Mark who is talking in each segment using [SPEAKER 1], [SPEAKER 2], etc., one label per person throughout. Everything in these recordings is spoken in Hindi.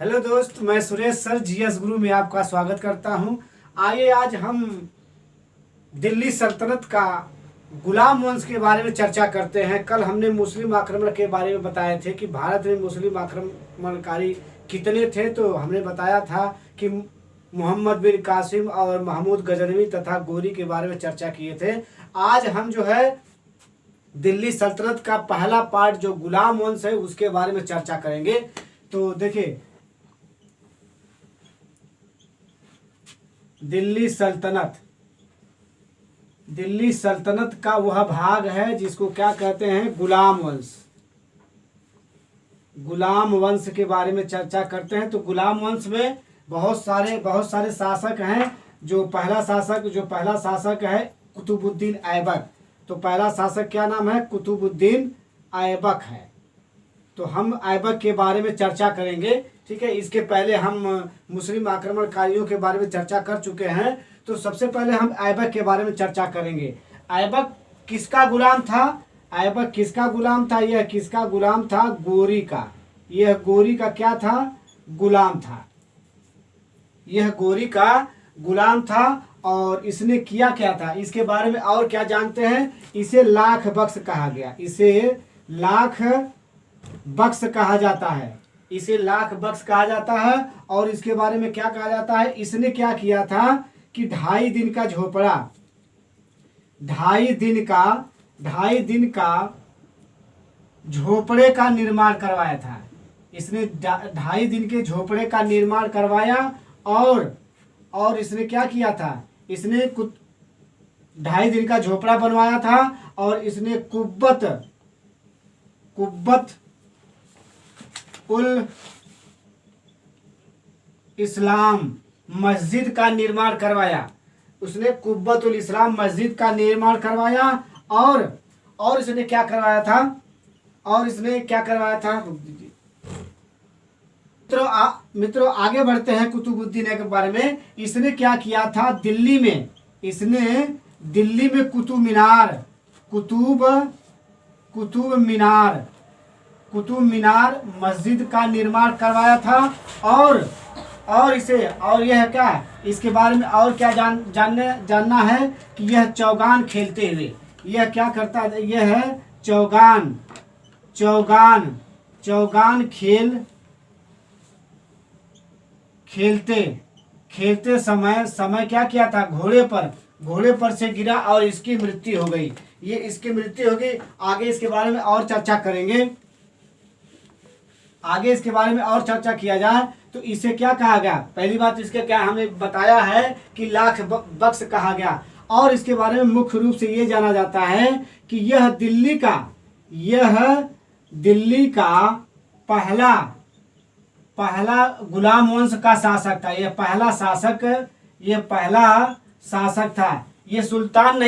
[SPEAKER 1] हेलो दोस्त, मैं सुरेश सर जीएस गुरु में आपका स्वागत करता हूं। आइए आज हम दिल्ली सल्तनत का गुलाम वंश के बारे में चर्चा करते हैं। कल हमने मुस्लिम आक्रमण के बारे में बताए थे कि भारत में मुस्लिम आक्रमणकारी कितने थे। तो हमने बताया था कि मोहम्मद बिन कासिम और महमूद गजनवी तथा गोरी के बारे में चर्चा किए थे। आज हम जो है दिल्ली सल्तनत का पहला पार्ट जो गुलाम वंश है उसके बारे में चर्चा करेंगे। तो देखिए, दिल्ली सल्तनत का वह भाग है जिसको क्या कहते हैं, गुलाम वंश। गुलाम वंश के बारे में चर्चा करते हैं। तो गुलाम वंश में बहुत सारे शासक हैं। जो पहला शासक है कुतुबुद्दीन ऐबक। तो पहला शासक क्या नाम है, कुतुबुद्दीन ऐबक है। तो हम ऐबक के बारे में चर्चा करेंगे, ठीक है। इसके पहले हम मुस्लिम आक्रमणकारियों के बारे में चर्चा कर चुके हैं। तो सबसे पहले हम ऐबक के बारे में चर्चा करेंगे। ऐबक किसका गुलाम था? ऐबक किसका गुलाम था? यह किसका गुलाम था? गोरी का। यह गोरी का क्या था? गुलाम था। यह गोरी का गुलाम था। और इसने किया क्या था, इसके बारे में और क्या जानते हैं? इसे लाख बख्श कहा गया। इसे लाख बख्श कहा जाता है। इसे लाख बख्श कहा जाता है। और इसके बारे में क्या कहा जाता है, इसने क्या किया था कि 2.5 दिन का झोपड़ा, 2.5 दिन का झोपड़े का निर्माण करवाया था। इसने 2.5 दिन के झोपड़े का निर्माण करवाया। और इसने क्या किया था, इसने 2.5 दिन का झोपड़ा बनवाया था। और इसने कुब्बत उल इस्लाम मस्जिद का निर्माण करवाया। उसने कुब्बत उल इस्लाम मस्जिद का निर्माण करवाया। और इसने क्या करवाया था, मित्रों आगे बढ़ते हैं कुतुबुद्दीन के बारे में। इसने क्या किया था, दिल्ली में कुतुब मीनार मस्जिद का निर्माण करवाया था। और यह क्या, इसके बारे में और क्या जानना है कि यह चौगान खेलते हुए, यह क्या करता है, यह है चौगान खेलते समय क्या किया था, घोड़े पर से गिरा और इसकी मृत्यु हो गई। आगे इसके बारे में और चर्चा करेंगे। आगे इसके बारे में और चर्चा किया जाए तो इसे क्या कहा गया, पहली बात इसके क्या हमने बताया है कि लाख बख्श कहा गया। और इसके बारे में मुख्य रूप से ये जाना जाता है कि यह दिल्ली का पहला गुलाम वंश का शासक था। यह पहला शासक था। यह सुल्तान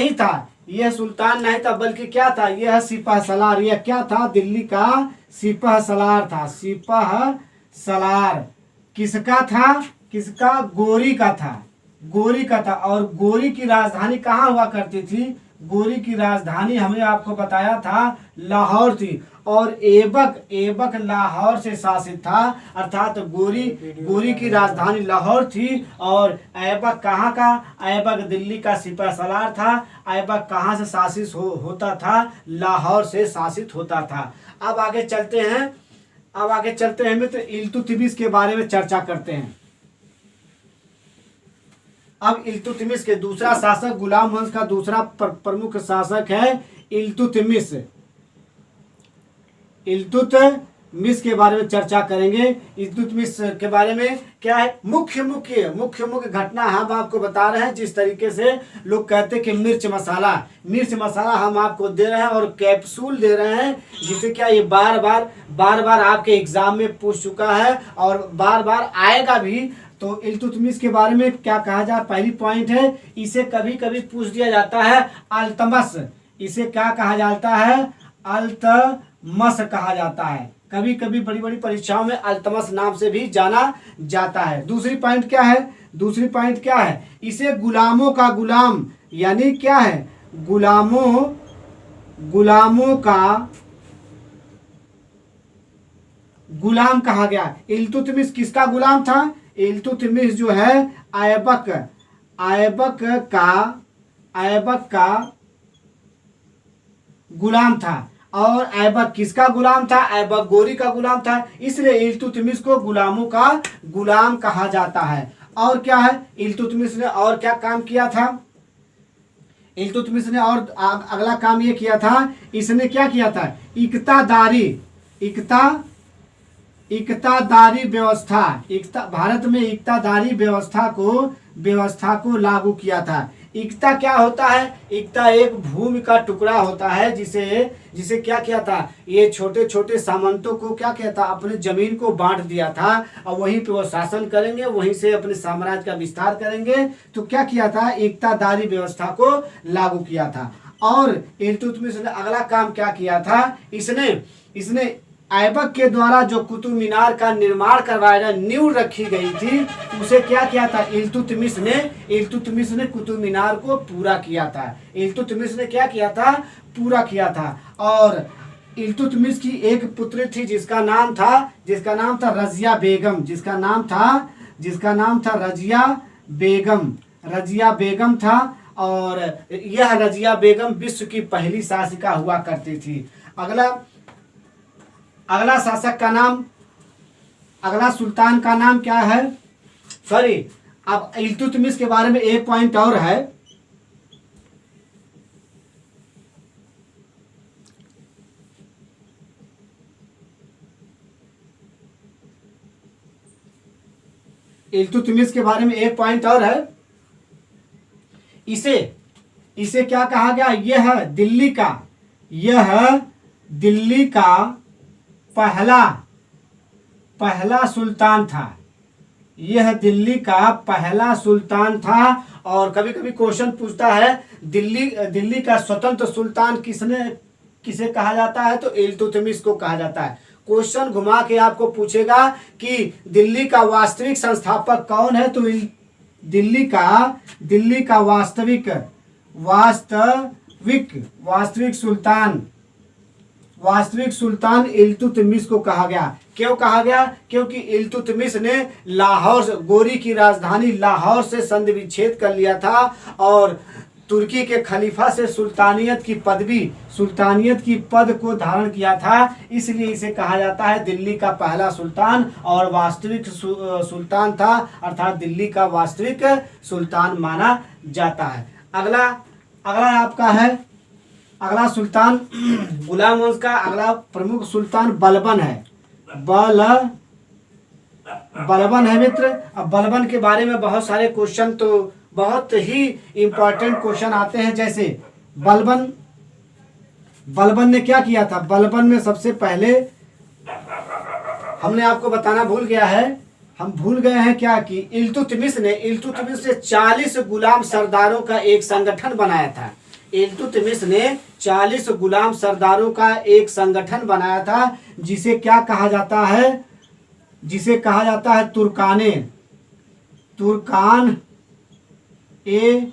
[SPEAKER 1] नहीं था, बल्कि क्या था, यह सिपह सलार। यह क्या था, दिल्ली का सिपह सलार था। किसका था? गोरी का था। और गोरी की राजधानी कहाँ हुआ करती थी? गोरी की राजधानी हमने आपको बताया था लाहौर थी। और ऐबक लाहौर से शासित था, अर्थात गोरी की राजधानी लाहौर थी। और ऐबक कहाँ का? ऐबक दिल्ली का सिपह सलार था। ऐबक कहाँ से शासित होता था? लाहौर से शासित होता था। अब आगे चलते हैं मित्र, इल्तुतमिश के बारे में चर्चा करते हैं। अब इल्तुतमिश के दूसरा शासक, गुलाम वंश का दूसरा प्रमुख शासक है इल्तुतमिश के बारे में चर्चा करेंगे। इल्तुतमिश के बारे में क्या है, मुख्य घटना हम आपको बता रहे हैं। जिस तरीके से लोग कहते हैं कि मिर्च मसाला हम आपको दे रहे हैं और कैप्सूल दे रहे हैं, जिसे क्या ये बार बार आपके एग्जाम में पूछ चुका है और बार बार आएगा भी। तो इल्तुतमिश के बारे में क्या कहा जाए, पहली पॉइंट है, इसे कभी कभी पूछ दिया जाता है अल्तमस। इसे क्या कहा जाता है? अल्तमस कहा जाता है। कभी कभी बड़ी बड़ी परीक्षाओं में अल्तमस नाम से भी जाना जाता है। दूसरी पॉइंट क्या है, इसे गुलामों का गुलाम, यानी क्या है, गुलाम कहा गया। इल्तुतमिश किसका गुलाम था? इल्तुतमिश जो है ऐबक ऐबक का गुलाम था। और ऐबक किसका गुलाम था? ऐबक गोरी का गुलाम था, इसलिए इल्तुतमिश को गुलामों का गुलाम कहा जाता है। और क्या है, इल्तुतमिश ने और क्या काम किया था? इल्तुतमिश ने और अगला काम ये किया था, इसने क्या किया था? इकतादारी व्यवस्था, भारत में इकतादारी व्यवस्था को लागू किया था। इकता क्या होता है? इकता एक भूमि का टुकड़ा होता है जिसे क्या किया था? ये छोटे छोटे सामंतों को क्या किया था? अपने जमीन को बांट दिया था और वहीं पे वो शासन करेंगे, वहीं से अपने साम्राज्य का विस्तार करेंगे। तो क्या किया था? इकतादारी व्यवस्था को लागू किया था। और इल्तुतमिश ने अगला काम क्या किया था? इसने ऐबक के द्वारा जो कुतुब मीनार का निर्माण करवाया, नींव रखी गई थी, उसे क्या किया था? इल्तुतमिश ने कुतुब मीनार को पूरा किया था। इल्तुतमिश ने क्या किया था? पूरा किया था। और इल्तुतमिश की एक पुत्री थी जिसका नाम था रजिया बेगम, जिसका नाम था रजिया बेगम था। और यह रजिया बेगम विश्व की पहली शासिका हुआ करती थी। अगला सुल्तान का नाम क्या है? सॉरी, अब इल्तुतमिश के बारे में एक पॉइंट और है। इल्तुतमिश के बारे में एक पॉइंट और है। इसे क्या कहा गया? यह दिल्ली का पहला सुल्तान था। यह दिल्ली का पहला सुल्तान था। और कभी कभी क्वेश्चन पूछता है, दिल्ली का स्वतंत्र सुल्तान किसे कहा जाता है? तो इल्तुतमिश को कहा जाता है। क्वेश्चन घुमा के आपको पूछेगा कि दिल्ली का वास्तविक संस्थापक कौन है? तो दिल्ली का वास्तविक सुल्तान इल्तुतमिश को कहा गया। क्यों कहा गया? क्योंकि इल्तुतमिश ने गोरी की राजधानी लाहौर से संधि विच्छेद कर लिया था और तुर्की के खलीफा से सुल्तानियत की पद को धारण किया था। इसलिए इसे कहा जाता है दिल्ली का पहला सुल्तान और वास्तविक सुल्तान था, अर्थात दिल्ली का वास्तविक सुल्तान माना जाता है। अगला आपका है, अगला सुल्तान गुलाम वंश का अगला प्रमुख सुल्तान बलबन है। बलबन है मित्र। अब बलबन के बारे में बहुत सारे क्वेश्चन, तो बहुत ही इंपॉर्टेंट क्वेश्चन आते हैं। जैसे बलबन ने क्या किया था? बलबन में सबसे पहले हमने आपको बताना भूल गए हैं क्या कि इल्तुतमिश ने 40 गुलाम सरदारों का एक संगठन बनाया था। इल्तुतमिश ने 40 गुलाम सरदारों का एक संगठन बनाया था, जिसे क्या कहा जाता है? तुर्कान ए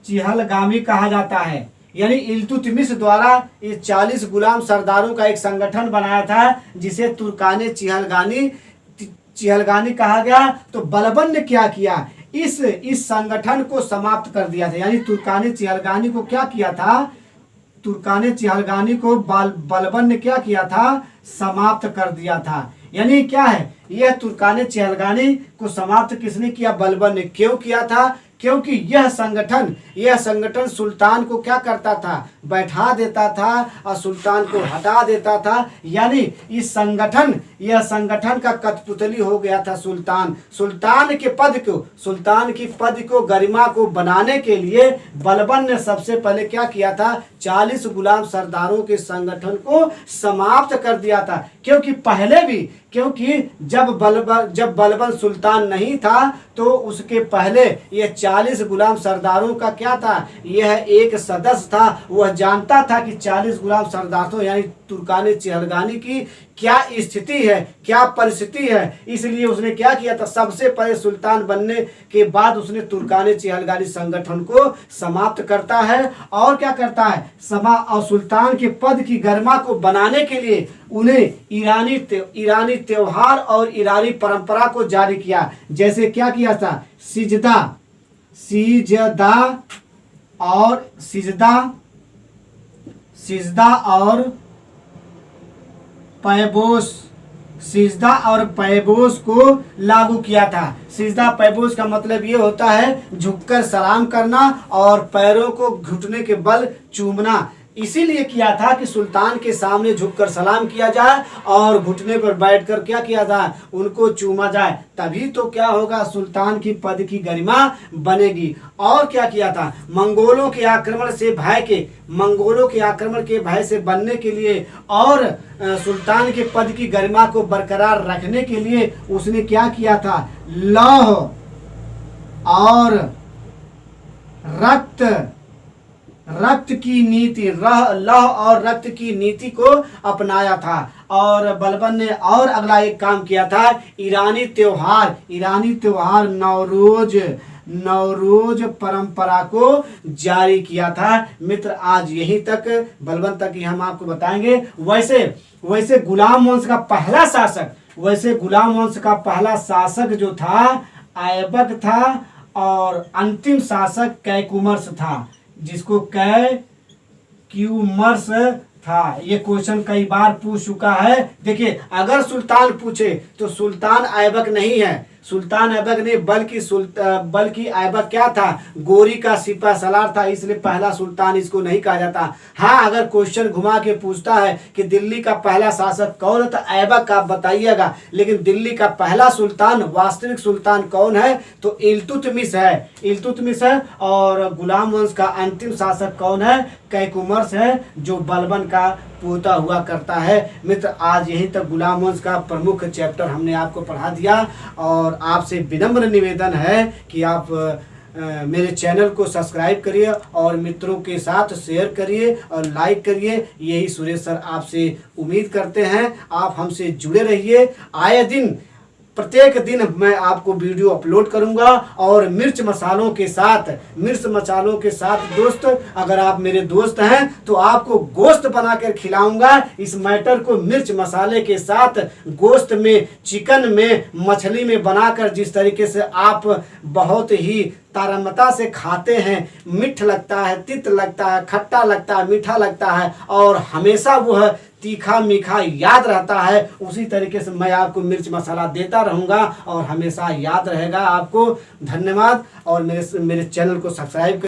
[SPEAKER 1] चिहलगामी कहा जाता है। यानी इल्तुतमिश द्वारा ये 40 गुलाम सरदारों का एक संगठन बनाया था, जिसे तुर्काने चिहलगानी कहा गया। तो बलबन ने क्या किया? इस संगठन को समाप्त कर दिया था। यानी तुर्काने चिहलगानी को क्या किया था? बलबन ने क्या किया था? समाप्त कर दिया था। यानी क्या है? यह तुर्काने चिहलगानी को समाप्त किसने किया? बलबन ने। क्यों किया था? क्योंकि यह संगठन सुल्तान को क्या करता था? बैठा देता था और सुल्तान को हटा देता था। यानी यह संगठन का कठपुतली हो गया था सुल्तान की पद को गरिमा को बनाने के लिए बलबन ने सबसे पहले क्या किया था? 40 गुलाम सरदारों के संगठन को समाप्त कर दिया था। क्योंकि जब बलबन सुल्तान नहीं था तो उसके पहले ये 40 गुलाम सरदारों का क्या था, यह एक सदस्य था। वह जानता था कि 40 गुलाम सरदारों यानी तुर्कान चिहलगानी की क्या स्थिति है, क्या परिस्थिति है। इसलिए उसने क्या किया था, सबसे पहले सुल्तान बनने के बाद उसने तुर्कान चिहलगानी संगठन को समाप्त करता है। और क्या करता है, समा और सुल्तान के पद की गरिमा को बनाने के लिए उन्हें ईरानी त्योहार और ईरानी परंपरा को जारी किया। जैसे क्या किया था, सिजदा और पैबोस को लागू किया था। सिजदा पैबोस का मतलब ये होता है झुककर सलाम करना और पैरों को घुटने के बल चूमना। इसीलिए किया था कि सुल्तान के सामने झुककर सलाम किया जाए और घुटने पर बैठकर क्या किया जाए, उनको चूमा जाए। तभी तो क्या होगा, सुल्तान की पद की गरिमा बनेगी। और क्या किया था, मंगोलों के आक्रमण के भय से बनने के लिए और सुल्तान के पद की गरिमा को बरकरार रखने के लिए उसने क्या किया था, लौह और रक्त की नीति को अपनाया था। और बलबन ने और अगला एक काम किया था, ईरानी त्योहार नवरोज परंपरा को जारी किया था। मित्र, आज यहीं तक बलबन तक ही हम आपको बताएंगे। वैसे गुलाम वंश का पहला शासक जो था ऐबक था और अंतिम शासक कैकुमर्स था, जिसको कैक्यूमर्स था। ये क्वेश्चन कई बार पूछ चुका है। देखिए, अगर सुल्तान पूछे तो सुल्तान ऐबक नहीं है, सुल्तान ऐबक नहीं, बल्कि ऐबक क्या था, गोरी का सिपा सलार था। इसलिए पहला सुल्तान इसको नहीं कहा जाता। हाँ, अगर क्वेश्चन घुमा के पूछता है कि दिल्ली का पहला शासक कौन है, तो ऐबक आप बताइएगा। लेकिन दिल्ली का पहला सुल्तान, वास्तविक सुल्तान कौन है, तो इल्तुतमिश है। और गुलाम वंश का अंतिम शासक कौन है, कैकुमर्स है, जो बलबन का पोता हुआ करता है। मित्र, आज यहीं तक गुलाम वंश का प्रमुख चैप्टर हमने आपको पढ़ा दिया। और आपसे विनम्र निवेदन है कि आप मेरे चैनल को सब्सक्राइब करिए और मित्रों के साथ शेयर करिए और लाइक करिए। यही सुरेश सर आपसे उम्मीद करते हैं। आप हमसे जुड़े रहिए। आए दिन, प्रत्येक दिन मैं आपको वीडियो अपलोड करूंगा। और मिर्च मसालों के साथ दोस्त, अगर आप मेरे दोस्त हैं तो आपको गोश्त बनाकर खिलाऊंगा। इस मैटर को मिर्च मसाले के साथ गोश्त में, चिकन में, मछली में बनाकर जिस तरीके से आप बहुत ही तारमता से खाते हैं, मीठ लगता है, तित लगता है, खट्टा लगता है, मीठा लगता है और हमेशा वह तीखा मीठा याद रहता है, उसी तरीके से मैं आपको मिर्च मसाला देता रहूंगा और हमेशा याद रहेगा आपको। धन्यवाद। और मेरे चैनल को सब्सक्राइब